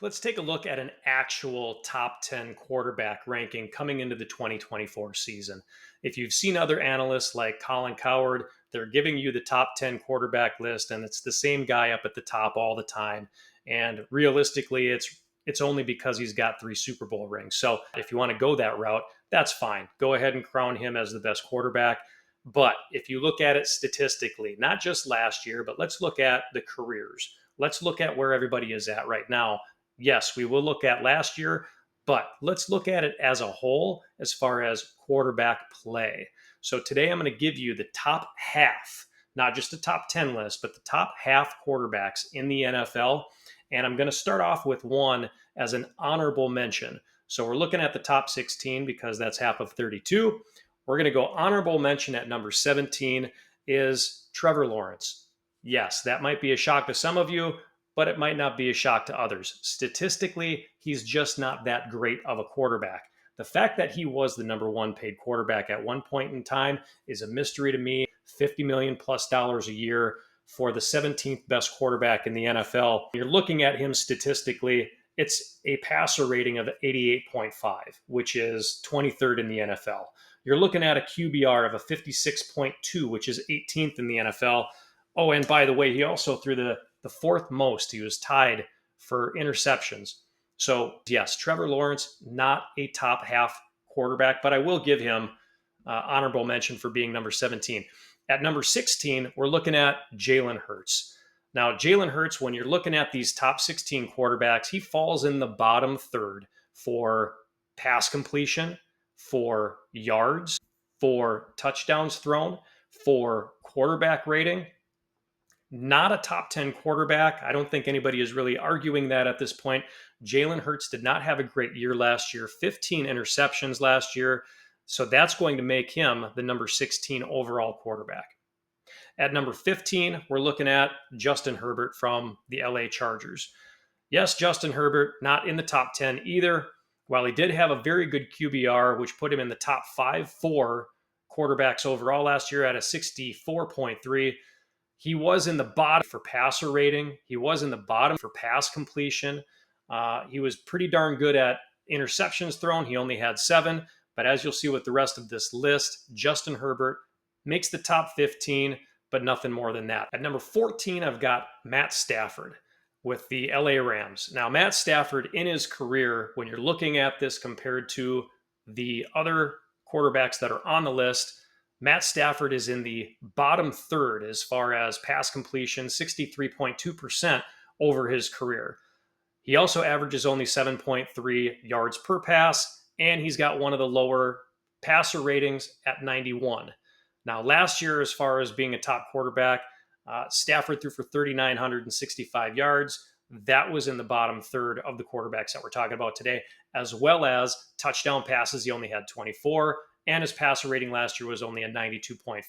Let's take a look at an actual top 10 quarterback ranking coming into the 2024 season. If you've seen other analysts like Colin Coward, they're giving you the top 10 quarterback list, and it's the same guy up at the top all the time. And realistically, it's only because he's got 3 Super Bowl rings. So if you want to go that route, that's fine. Go ahead and crown him as the best quarterback. But if you look at it statistically, not just last year, but let's look at the careers. Let's look at where everybody is at right now. Yes, we will look at last year, but let's look at it as a whole as far as quarterback play. So today I'm going to give you the top half, not just the top 10 list, but the top half quarterbacks in the NFL. And I'm going to start off with one as an honorable mention. So we're looking at the top 16 because that's half of 32. We're going to go honorable mention at number 17 is Trevor Lawrence. Yes, that might be a shock to some of you, but it might not be a shock to others. Statistically, he's just not that great of a quarterback. The fact that he was the number one paid quarterback at one point in time is a mystery to me. $50 million plus a year for the 17th best quarterback in the NFL. You're looking at him statistically, it's a passer rating of 88.5, which is 23rd in the NFL. You're looking at a QBR of a 56.2, which is 18th in the NFL. Oh, and by the way, he also threw the fourth most. He was tied for interceptions. So, yes, Trevor Lawrence, not a top half quarterback, but I will give him honorable mention for being number 17. At number 16, we're looking at Jalen Hurts. Now, Jalen Hurts, when you're looking at these top 16 quarterbacks, he falls in the bottom third for pass completion, for yards, for touchdowns thrown, for quarterback rating. Not a top 10 quarterback. I don't think anybody is really arguing that at this point. Jalen Hurts did not have a great year last year, 15 interceptions last year. So that's going to make him the number 16 overall quarterback. At number 15, we're looking at Justin Herbert from the LA Chargers. Yes, Justin Herbert, not in the top 10 either. While he did have a very good QBR, which put him in the top 4 quarterbacks overall last year at a 64.3, he was in the bottom for passer rating. He was in the bottom for pass completion. He was pretty darn good at interceptions thrown. He only had 7. But as you'll see with the rest of this list, Justin Herbert makes the top 15, but nothing more than that. At number 14, I've got Matt Stafford with the LA Rams. Now, Matt Stafford in his career, when you're looking at this compared to the other quarterbacks that are on the list, Matt Stafford is in the bottom third as far as pass completion, 63.2% over his career. He also averages only 7.3 yards per pass, and he's got one of the lower passer ratings at 91. Now, last year, as far as being a top quarterback, Stafford threw for 3,965 yards. That was in the bottom third of the quarterbacks that we're talking about today, as well as touchdown passes. He only had 24. And his passer rating last year was only a 92.5.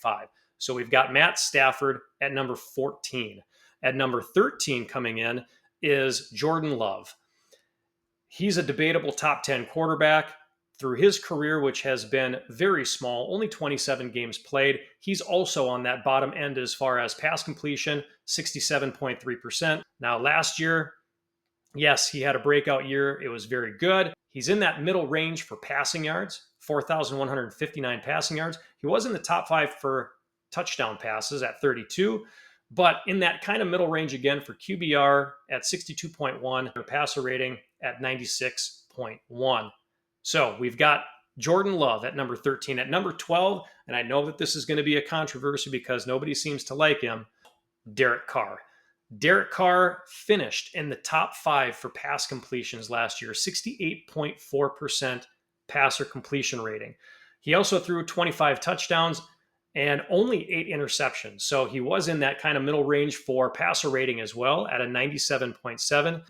So we've got Matt Stafford at number 14. At number 13 coming in is Jordan Love. He's a debatable top 10 quarterback. Through his career, which has been very small, only 27 games played, he's also on that bottom end as far as pass completion, 67.3%. Now, last year, yes, he had a breakout year. It was very good. He's in that middle range for passing yards, 4,159 passing yards. He was in the top 5 for touchdown passes at 32, but in that kind of middle range again for QBR at 62.1, or passer rating at 96.1. So we've got Jordan Love at number 13. At number 12, and I know that this is going to be a controversy because nobody seems to like him, Derek Carr. Derek Carr finished in the top 5 for pass completions last year, 68.4% passer completion rating. He also threw 25 touchdowns and only 8 interceptions. So he was in that kind of middle range for passer rating as well at a 97.7.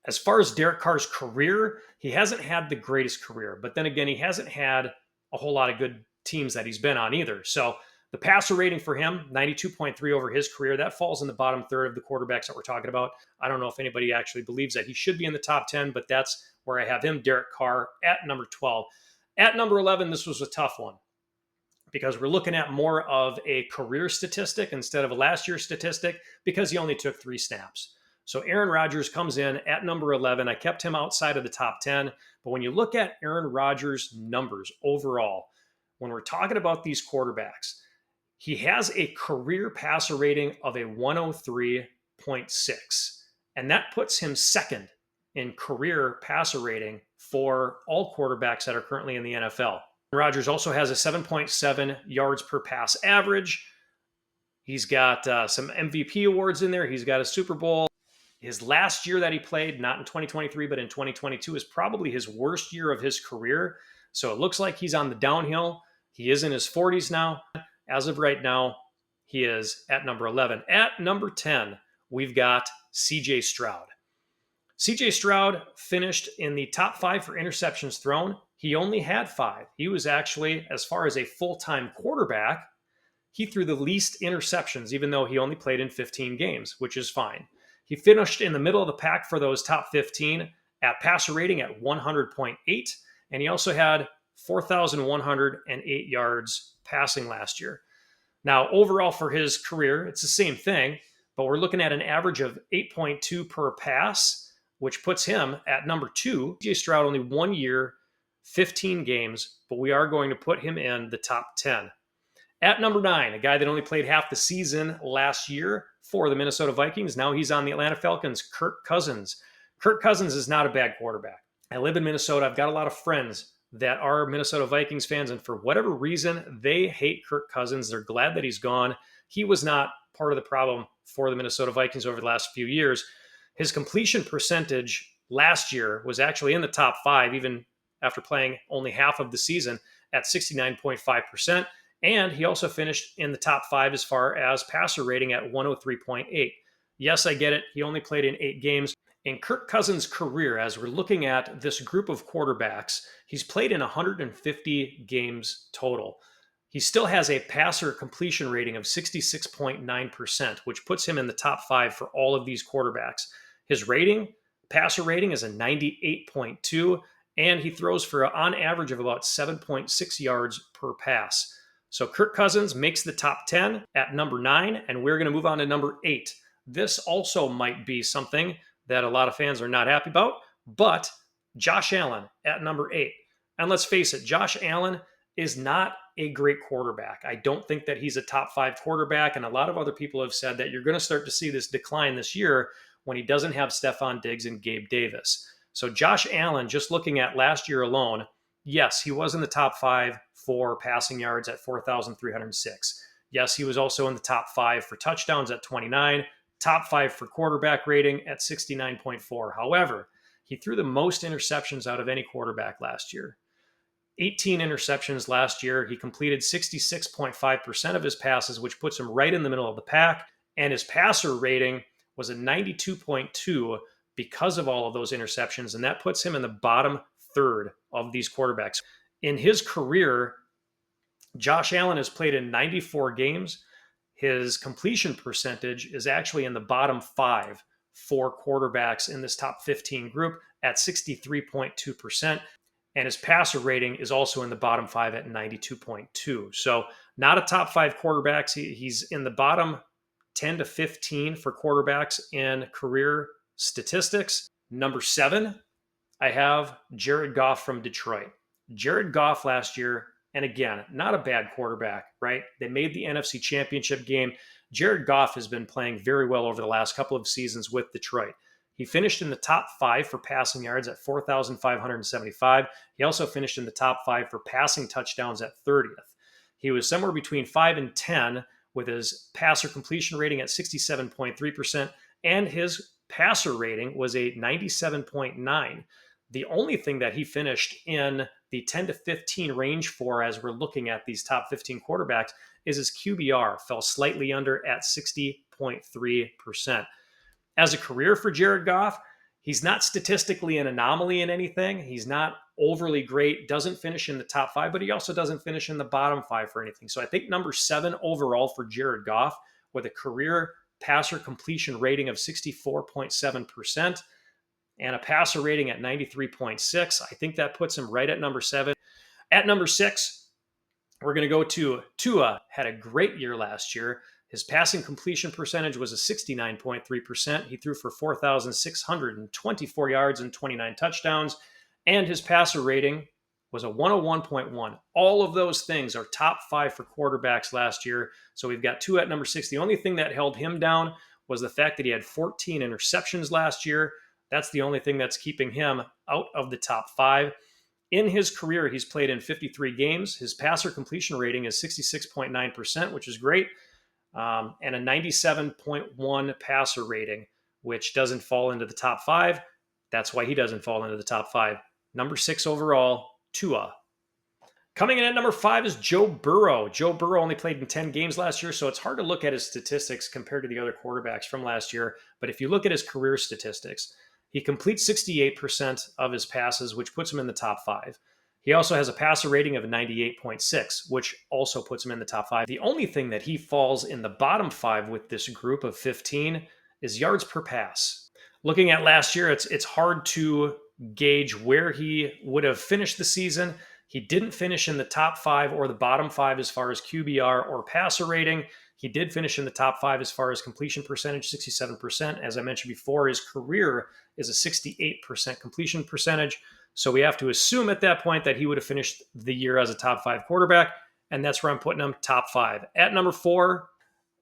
As far as Derek Carr's career, he hasn't had the greatest career. But then again, he hasn't had a whole lot of good teams that he's been on either. So the passer rating for him, 92.3 over his career, that falls in the bottom third of the quarterbacks that we're talking about. I don't know if anybody actually believes that he should be in the top 10, but that's where I have him, Derek Carr, at number 12. At number 11, this was a tough one because we're looking at more of a career statistic instead of a last year statistic because he only took 3 snaps. So Aaron Rodgers comes in at number 11. I kept him outside of the top 10. But when you look at Aaron Rodgers' numbers overall, when we're talking about these quarterbacks, he has a career passer rating of a 103.6. And that puts him second in career passer rating for all quarterbacks that are currently in the NFL. Rodgers also has a 7.7 yards per pass average. He's got some MVP awards in there. He's got a Super Bowl. His last year that he played, not in 2023, but in 2022, is probably his worst year of his career. So it looks like he's on the downhill. He is in his 40s now. As of right now, he is at number 11. At number 10, we've got CJ Stroud. CJ Stroud finished in the top 5 for interceptions thrown. He only had 5. He was actually, as far as a full-time quarterback, he threw the least interceptions, even though he only played in 15 games, which is fine. He finished in the middle of the pack for those top 15 at passer rating at 100.8, and he also had 4,108 yards passing last year. Now, overall for his career, it's the same thing, but we're looking at an average of 8.2 per pass, which puts him at number 2. CJ Stroud only 1 year, 15 games, but we are going to put him in the top 10. At number 9, a guy that only played half the season last year for the Minnesota Vikings. Now he's on the Atlanta Falcons, Kirk Cousins. Kirk Cousins is not a bad quarterback. I live in Minnesota. I've got a lot of friends that are Minnesota Vikings fans, and for whatever reason, they hate Kirk Cousins. They're glad that he's gone. He was not part of the problem for the Minnesota Vikings over the last few years. His completion percentage last year was actually in the top 5, even after playing only half of the season, at 69.5%. And he also finished in the top 5 as far as passer rating at 103.8. Yes, I get it. He only played in 8 games. In Kirk Cousins' career, as we're looking at this group of quarterbacks, he's played in 150 games total. He still has a passer completion rating of 66.9%, which puts him in the top 5 for all of these quarterbacks. His passer rating is a 98.2, and he throws for on average of about 7.6 yards per pass. So Kirk Cousins makes the top 10 at number 9, and we're going to move on to number 8. This also might be something that a lot of fans are not happy about, but Josh Allen at number 8. And let's face it, Josh Allen is not a great quarterback. I don't think that he's a top 5 quarterback, and a lot of other people have said that you're going to start to see this decline this year when he doesn't have Stephon Diggs and Gabe Davis. So Josh Allen, just looking at last year alone, yes, he was in the top 5 for passing yards at 4,306. Yes, he was also in the top 5 for touchdowns at 29, top 5 for quarterback rating at 69.4. However, he threw the most interceptions out of any quarterback last year. 18 interceptions last year. He completed 66.5% of his passes, which puts him right in the middle of the pack. And his passer rating was a 92.2 because of all of those interceptions. And that puts him in the bottom third of these quarterbacks. In his career, Josh Allen has played in 94 games. His completion percentage is actually in the bottom 5 for quarterbacks in this top 15 group at 63.2%. And his passer rating is also in the bottom 5 at 92.2. So not a top 5 quarterbacks. He's in the bottom 10 to 15 for quarterbacks in career statistics. Number 7, I have Jared Goff from Detroit. Jared Goff last year, and again, not a bad quarterback, right? They made the NFC Championship game. Jared Goff has been playing very well over the last couple of seasons with Detroit. He finished in the top 5 for passing yards at 4,575. He also finished in the top 5 for passing touchdowns at 30th. He was somewhere between 5 and 10 with his passer completion rating at 67.3%, and his passer rating was a 97.9. The only thing that he finished in the 10 to 15 range for, as we're looking at these top 15 quarterbacks, is his QBR fell slightly under at 60.3%. As a career for Jared Goff, he's not statistically an anomaly in anything. He's not overly great, doesn't finish in the top 5, but he also doesn't finish in the bottom 5 for anything. So I think number 7 overall for Jared Goff with a career passer completion rating of 64.7%. and a passer rating at 93.6. I think that puts him right at number 7. At number 6, we're going to go to Tua. Had a great year last year. His passing completion percentage was a 69.3%. He threw for 4,624 yards and 29 touchdowns. And his passer rating was a 101.1. All of those things are top 5 for quarterbacks last year. So we've got Tua at number 6. The only thing that held him down was the fact that he had 14 interceptions last year. That's the only thing that's keeping him out of the top 5. In his career, he's played in 53 games. His passer completion rating is 66.9%, which is great, and a 97.1 passer rating, which doesn't fall into the top 5. That's why he doesn't fall into the top 5. Number 6 overall, Tua. Coming in at number 5 is Joe Burrow. Joe Burrow only played in 10 games last year, so it's hard to look at his statistics compared to the other quarterbacks from last year. But if you look at his career statistics, he completes 68% of his passes, which puts him in the top 5. He also has a passer rating of 98.6, which also puts him in the top 5. The only thing that he falls in the bottom 5 with this group of 15 is yards per pass. Looking at last year, it's hard to gauge where he would have finished the season. He didn't finish in the top 5 or the bottom 5 as far as QBR or passer rating. He did finish in the top 5 as far as completion percentage, 67%. As I mentioned before, his career is a 68% completion percentage. So we have to assume at that point that he would have finished the year as a top 5 quarterback. And that's where I'm putting him, top 5. At number 4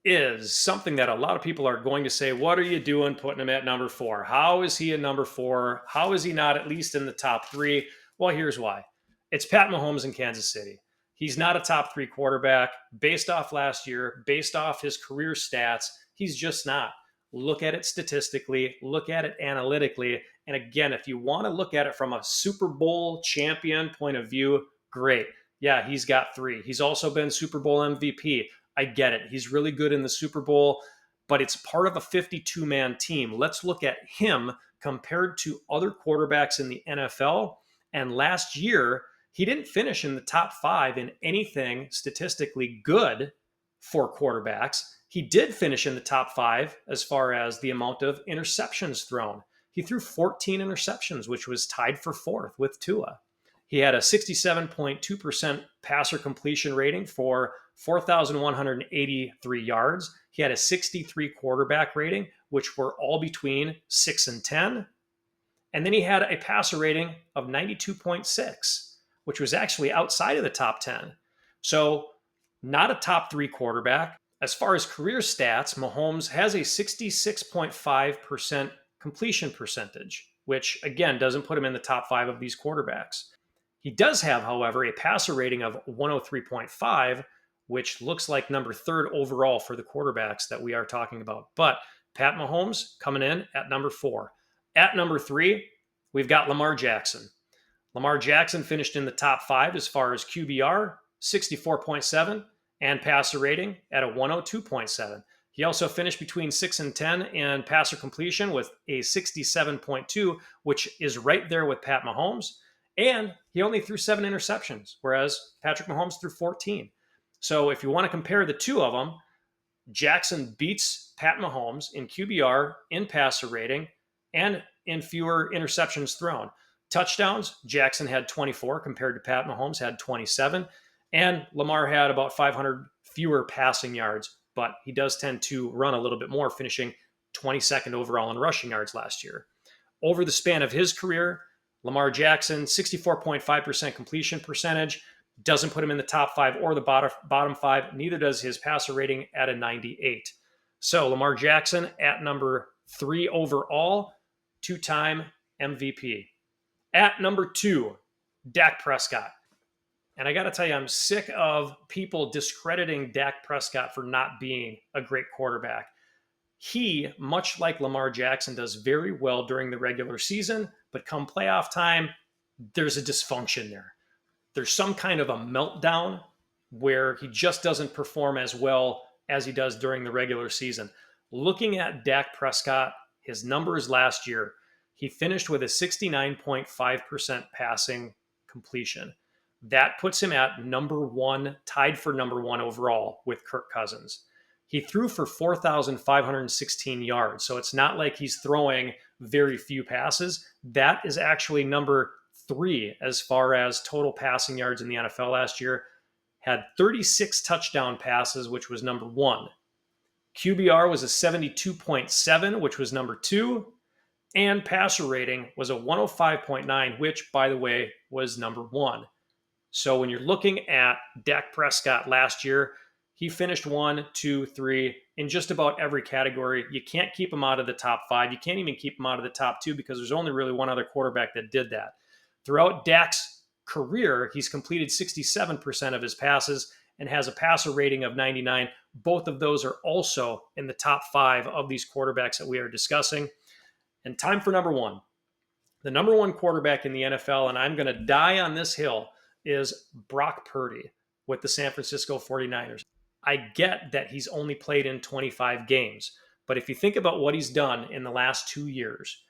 is something that a lot of people are going to say, what are you doing putting him at number 4? How is he a number 4? How is he not at least in the top 3? Well, here's why. It's Pat Mahomes in Kansas City. He's not a top 3 quarterback based off last year, based off his career stats. He's just not. Look at it statistically, look at it analytically. And again, if you want to look at it from a Super Bowl champion point of view, great. Yeah, he's got 3. He's also been Super Bowl MVP. I get it. He's really good in the Super Bowl, but it's part of a 52-man team. Let's look at him compared to other quarterbacks in the NFL. And last year, he didn't finish in the top 5 in anything statistically good for quarterbacks. He did finish in the top 5 as far as the amount of interceptions thrown. He threw 14 interceptions, which was tied for 4th with Tua. He had a 67.2% passer completion rating for 4,183 yards. He had a 63 quarterback rating, which were all between 6 and 10. And then he had a passer rating of 92.6, which was actually outside of the top 10. So not a top 3 quarterback. As far as career stats, Mahomes has a 66.5% completion percentage, which again doesn't put him in the top 5 of these quarterbacks. He does have, however, a passer rating of 103.5, which looks like number 3rd overall for the quarterbacks that we are talking about. But Pat Mahomes coming in at number 4. At number 3, we've got Lamar Jackson. Lamar Jackson finished in the top 5 as far as QBR, 64.7, and passer rating at a 102.7. He also finished between 6 and 10 in passer completion with a 67.2, which is right there with Pat Mahomes. And he only threw 7 interceptions, whereas Patrick Mahomes threw 14. So if you want to compare the two of them, Jackson beats Pat Mahomes in QBR, in passer rating, and in fewer interceptions thrown. Touchdowns, Jackson had 24 compared to Pat Mahomes had 27. And Lamar had about 500 fewer passing yards, but he does tend to run a little bit more, finishing 22nd overall in rushing yards last year. Over the span of his career, Lamar Jackson, 64.5% completion percentage, doesn't put him in the top 5 or the bottom 5. Neither does his passer rating at a 98. So Lamar Jackson at number 3 overall, 2-time MVP. At number 2, Dak Prescott. And I got to tell you, I'm sick of people discrediting Dak Prescott for not being a great quarterback. He, much like Lamar Jackson, does very well during the regular season, but come playoff time, there's a dysfunction there. There's some kind of a meltdown where he just doesn't perform as well as he does during the regular season. Looking at Dak Prescott, his numbers last year, he finished with a 69.5% passing completion. That puts him at number 1, tied for number 1 overall with Kirk Cousins. He threw for 4,516 yards, so it's not like he's throwing very few passes. That is actually number 3 as far as total passing yards in the NFL last year. Had 36 touchdown passes, which was number 1. QBR was a 72.7, which was number 2. And passer rating was a 105.9, which, by the way, was number 1. So when you're looking at Dak Prescott last year, he finished 1, 2, 3 in just about every category. You can't keep him out of the top 5. You can't even keep him out of the top 2 because there's only really one other quarterback that did that. Throughout Dak's career, he's completed 67% of his passes and has a passer rating of 99. Both of those are also in the top 5 of these quarterbacks that we are discussing. And time for number 1. The number 1 quarterback in the NFL, and I'm going to die on this hill, is Brock Purdy with the San Francisco 49ers. I get that he's only played in 25 games, but if you think about what he's done in the last 2 years,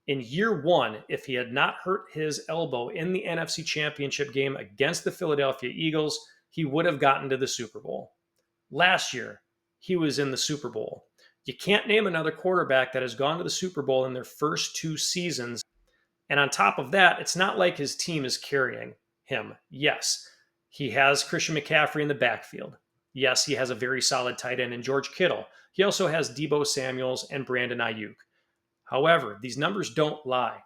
in year 1, if he had not hurt his elbow in the NFC Championship game against the Philadelphia Eagles, he would have gotten to the Super Bowl. Last year, he was in the Super Bowl. You can't name another quarterback that has gone to the Super Bowl in their first 2 seasons. And on top of that, it's not like his team is carrying him. Yes, he has Christian McCaffrey in the backfield. Yes, he has a very solid tight end in George Kittle. He also has Deebo Samuels and Brandon Ayuk. However, these numbers don't lie.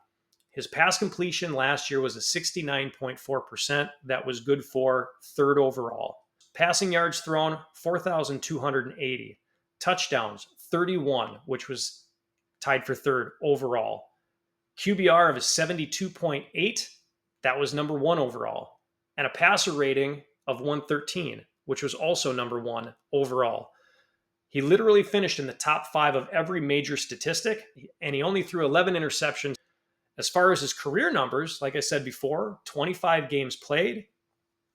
His pass completion last year was a 69.4%. That was good for 3rd overall. Passing yards thrown, 4,280. Touchdowns, 31, which was tied for 3rd overall. QBR of a 72.8, that was number 1 overall. And a passer rating of 113, which was also number 1 overall. He literally finished in the top 5 of every major statistic, and he only threw 11 interceptions. As far as his career numbers, like I said before, 25 games played,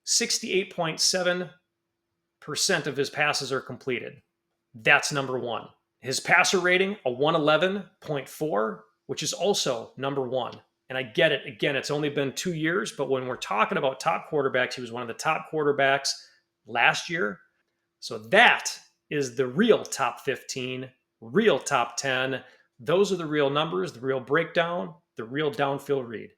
68.7% of his passes are completed. That's number 1. His passer rating, a 111.4, which is also number 1. And I get it. Again, it's only been 2 years, but when we're talking about top quarterbacks, he was one of the top quarterbacks last year. So that is the real top 15, real top 10. Those are the real numbers, the real breakdown, the real downfield read.